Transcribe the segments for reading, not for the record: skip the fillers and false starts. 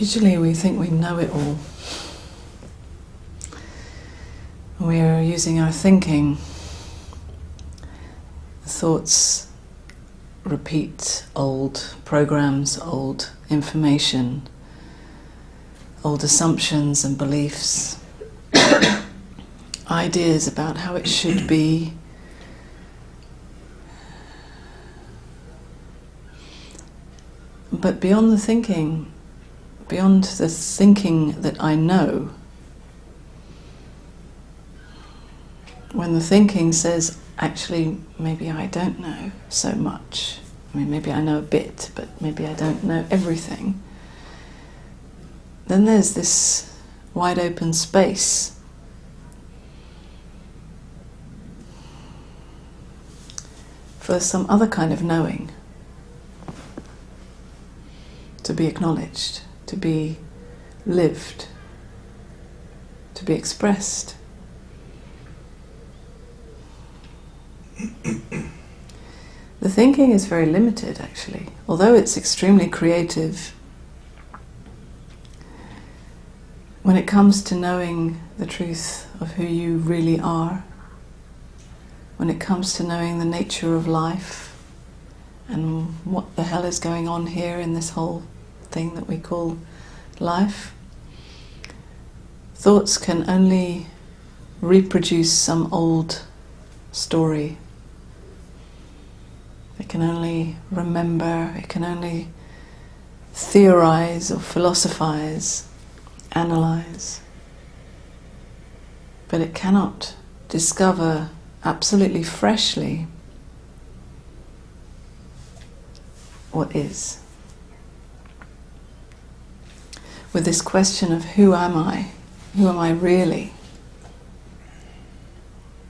Usually we think we know it all. We're using our thinking. The thoughts repeat old programs, old information, old assumptions and beliefs, ideas about how it should be. But beyond the thinking that I know, when the thinking says, actually, maybe I don't know so much. I mean, maybe I know a bit, but maybe I don't know everything. Then there's this wide open space for some other kind of knowing to be acknowledged, to be lived, to be expressed. The thinking is very limited, actually. Although it's extremely creative, when it comes to knowing the truth of who you really are, when it comes to knowing the nature of life and what the hell is going on here in this whole thing that we call life, thoughts can only reproduce some old story. It can only remember, it can only theorize or philosophize, analyze. But it cannot discover absolutely freshly what is. With this question of who am I? Who am I really?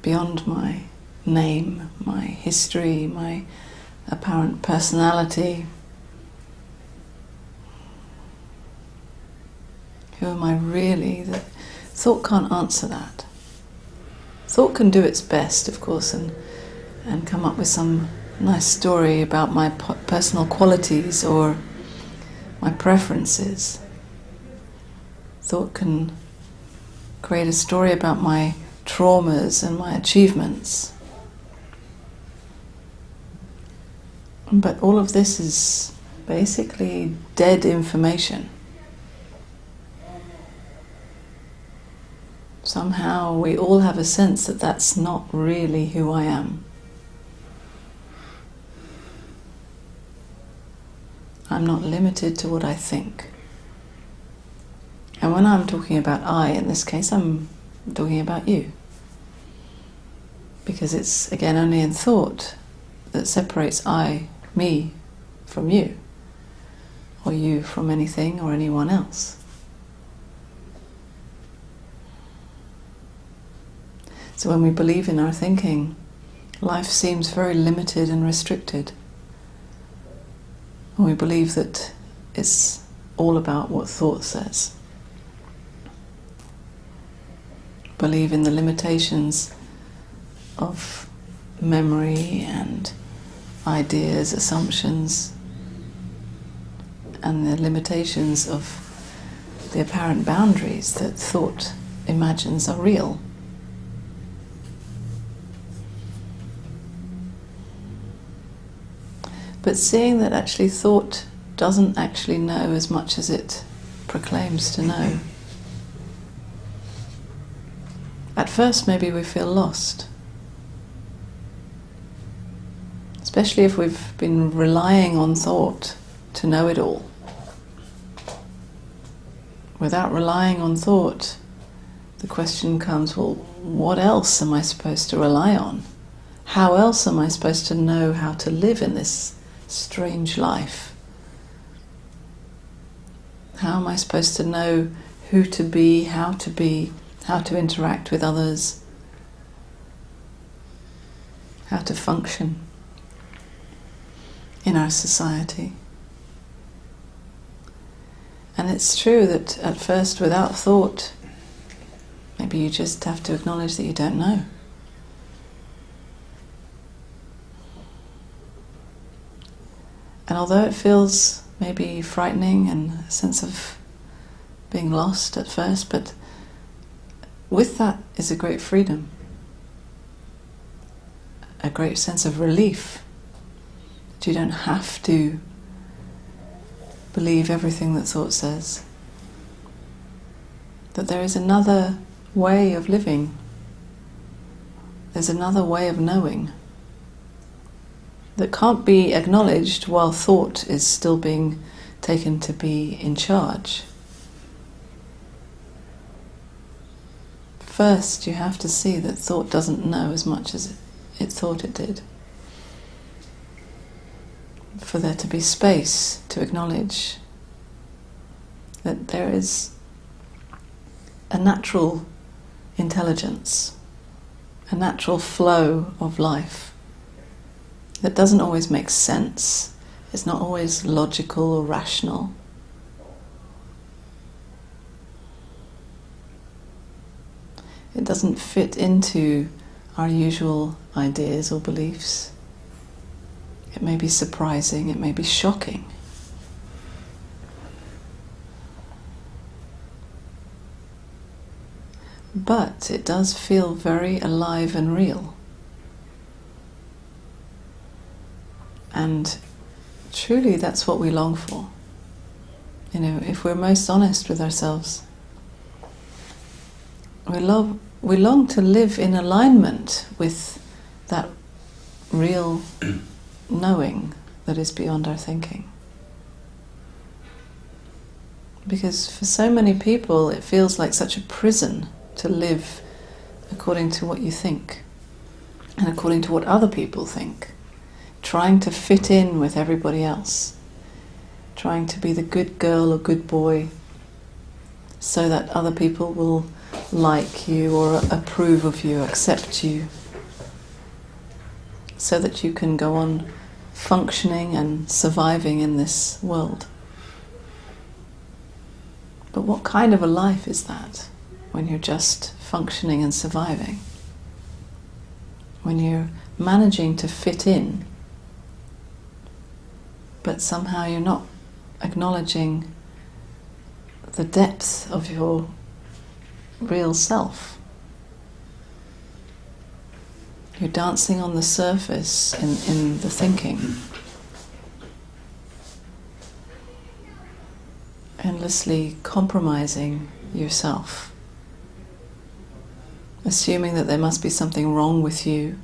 Beyond my name, my history, my apparent personality. Who am I really? That thought can't answer that. Thought can do its best, of course, and come up with some nice story about my personal qualities or my preferences. Thought can create a story about my traumas and my achievements. But all of this is basically dead information. Somehow we all have a sense that that's not really who I am. I'm not limited to what I think. And when I'm talking about I, in this case, I'm talking about you. Because it's, again, only in thought that separates I, me, from you, or you from anything or anyone else. So when we believe in our thinking, life seems very limited and restricted. And we believe that it's all about what thought says. Believe in the limitations of memory and ideas, assumptions, and the limitations of the apparent boundaries that thought imagines are real. But seeing that actually thought doesn't actually know as much as it proclaims to know. At first maybe we feel lost. Especially if we've been relying on thought to know it all. Without relying on thought, the question comes, well, what else am I supposed to rely on? How else am I supposed to know how to live in this strange life? How am I supposed to know who to be, how to interact with others, how to function in our society? And it's true that at first, without thought, maybe you just have to acknowledge that you don't know. And although it feels maybe frightening and a sense of being lost at first, but with that is a great freedom, a great sense of relief that you don't have to believe everything that thought says, that there is another way of living, there's another way of knowing that can't be acknowledged while thought is still being taken to be in charge. First, you have to see that thought doesn't know as much as it thought it did. For there to be space to acknowledge that there is a natural intelligence, a natural flow of life that doesn't always make sense. It's not always logical or rational. It doesn't fit into our usual ideas or beliefs. It may be surprising, it may be shocking. But it does feel very alive and real. And truly that's what we long for. You know, if we're most honest with ourselves, we long to live in alignment with that real knowing that is beyond our thinking. Because for so many people it feels like such a prison to live according to what you think and according to what other people think, trying to fit in with everybody else, trying to be the good girl or good boy so that other people will like you or approve of you, accept you, so that you can go on functioning and surviving in this world. But what kind of a life is that when you're just functioning and surviving? When you're managing to fit in, but somehow you're not acknowledging the depth of your real self. You're dancing on the surface in the thinking, endlessly compromising yourself, assuming that there must be something wrong with you,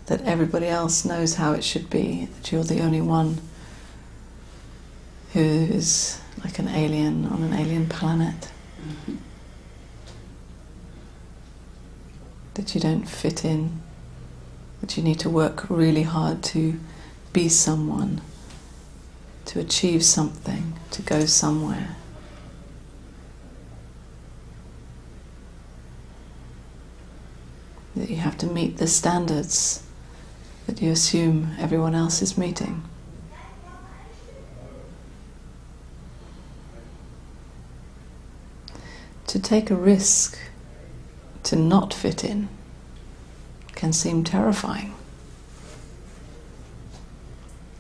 that everybody else knows how it should be, that you're the only one who is like an alien on an alien planet. That you don't fit in, that you need to work really hard to be someone, to achieve something, to go somewhere. That you have to meet the standards that you assume everyone else is meeting. To take a risk to not fit in can seem terrifying.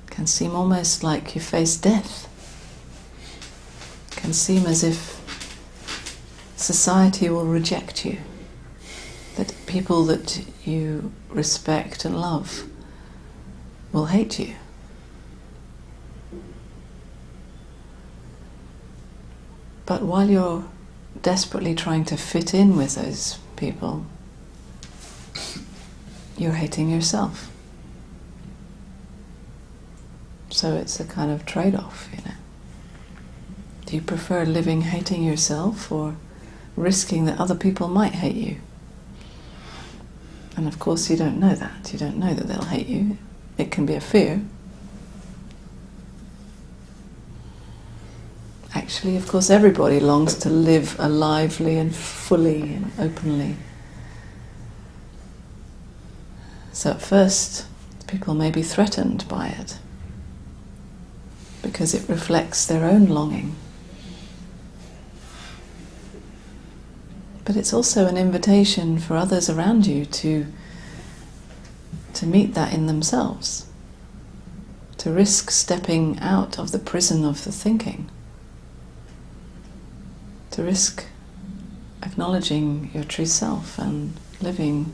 Can seem almost like you face death. Can seem as if society will reject you, that people that you respect and love will hate you. But while you're desperately trying to fit in with those people, you're hating yourself. So it's a kind of trade-off, you know. Do you prefer living hating yourself or risking that other people might hate you? And of course you don't know that. You don't know that they'll hate you. It can be a fear. Actually, of course, everybody longs to live lively and fully and openly. So at first, people may be threatened by it because it reflects their own longing. But it's also an invitation for others around you to meet that in themselves, to risk stepping out of the prison of the thinking to risk acknowledging your true self and living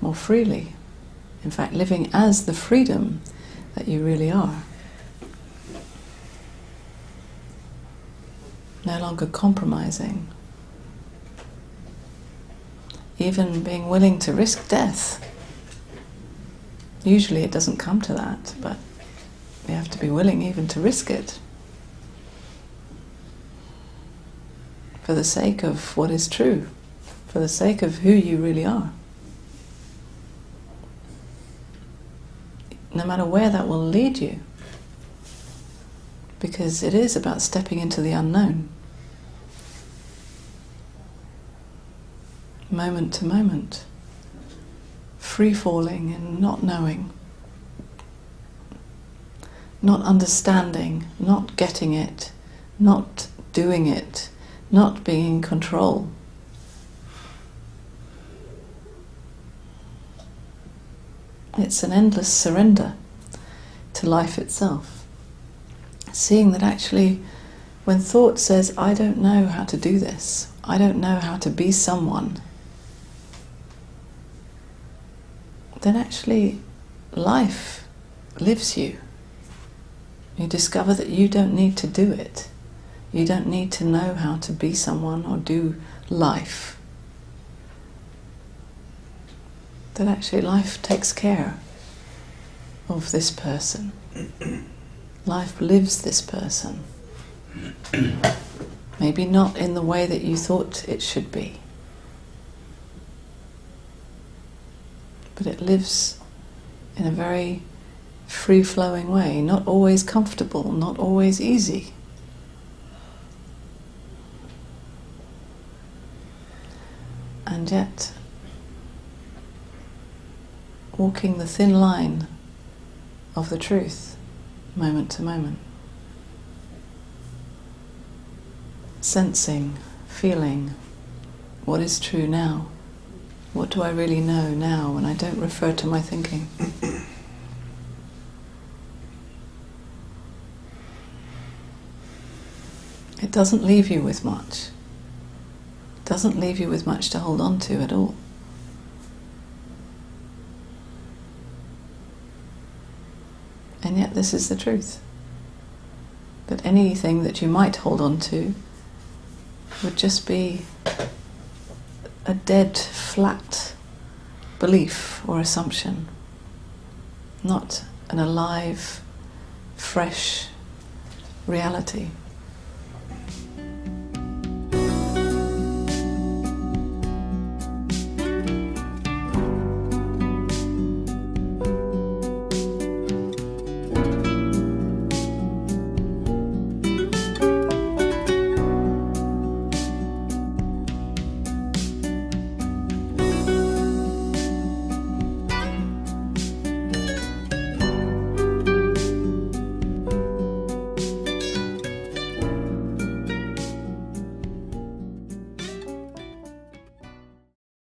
more freely. In fact, living as the freedom that you really are. No longer compromising. Even being willing to risk death. Usually it doesn't come to that, but you have to be willing even to risk it. For the sake of what is true. For the sake of who you really are. No matter where that will lead you. Because it is about stepping into the unknown. Moment to moment. Free-falling and not knowing. Not understanding, not getting it, not doing it, not being in control. It's an endless surrender to life itself. Seeing that actually, when thought says, I don't know how to do this, I don't know how to be someone, then actually life lives you. You discover that you don't need to do it. You don't need to know how to be someone or do life. That actually life takes care of this person. Life lives this person. Maybe not in the way that you thought it should be. But it lives in a very free-flowing way, not always comfortable, not always easy. And yet, walking the thin line of the truth, moment to moment. Sensing, feeling, what is true now? What do I really know now when I don't refer to my thinking? It doesn't leave you with much. It doesn't leave you with much to hold on to at all. And yet this is the truth. That anything that you might hold on to would just be a dead, flat belief or assumption, not an alive, fresh reality.